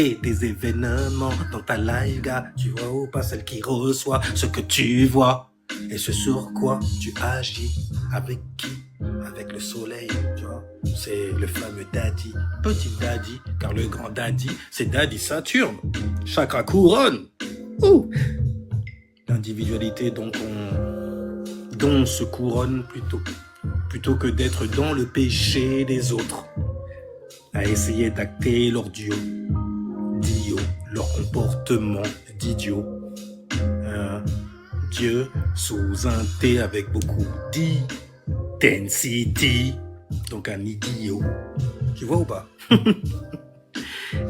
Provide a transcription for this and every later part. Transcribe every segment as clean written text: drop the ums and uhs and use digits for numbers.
Et des événements dans ta live, gars, tu vois ou pas celle qui reçoit ce que tu vois et ce sur quoi tu agis. Avec qui? Avec le soleil, tu vois. C'est le fameux daddy, petit daddy, car le grand daddy, c'est daddy Saturne. Chakra couronne. Ouh. L'individualité donc dont se couronne plutôt que d'être dans le péché des autres, à essayer d'acter leur duo, leur comportement d'idiot. Dieu sous un T avec beaucoup d'intensity, donc un idiot. Tu vois ou pas?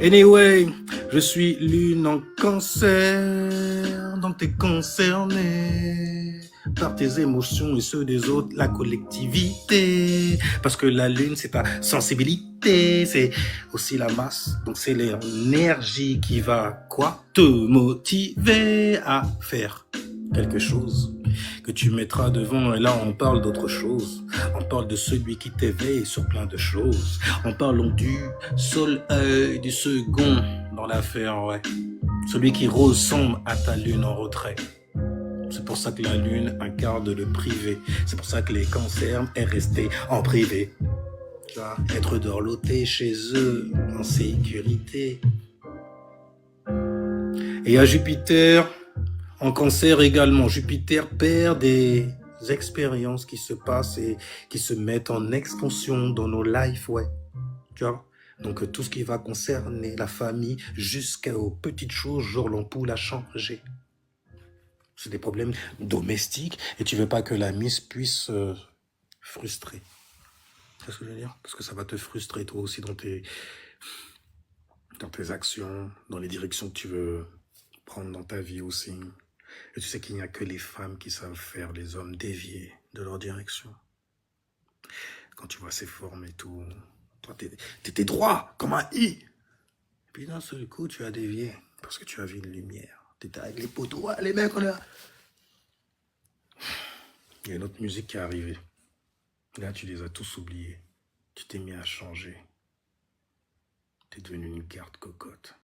Anyway, je suis lune en cancer, donc t'es concerné par tes émotions et ceux des autres, la collectivité. Parce que la lune, c'est ta sensibilité, c'est aussi la masse. Donc c'est l'énergie qui va, quoi, te motiver à faire quelque chose que tu mettras devant. Et là, on parle d'autre chose. On parle de celui qui t'éveille sur plein de choses. On parle du soleil du second dans l'affaire, ouais. Celui qui ressemble à ta lune en retrait. C'est pour ça que la lune incarne le privé. C'est pour ça que les cancers est resté en privé. Tu vois, être dorloté chez eux, en sécurité. Et à Jupiter, en cancer également, Jupiter perd des expériences qui se passent et qui se mettent en expansion dans nos lives, ouais. Tu vois? Donc tout ce qui va concerner la famille jusqu'aux petites choses, genre l'ampoule a changé. C'est des problèmes domestiques et tu veux pas que la miss puisse frustrer. C'est ce que je veux dire? Parce que ça va te frustrer toi aussi dans tes actions, dans les directions que tu veux prendre dans ta vie aussi. Et tu sais qu'il n'y a que les femmes qui savent faire les hommes dévier de leur direction. Quand tu vois ces formes et tout, toi t'étais droit comme un I. Et puis d'un seul coup tu as dévié parce que tu as vu une lumière. T'étais avec les poteaux, ouais, les mecs on a... Il y a une autre musique qui est arrivée. Là tu les as tous oubliés. Tu t'es mis à changer. T'es devenu une garde cocotte.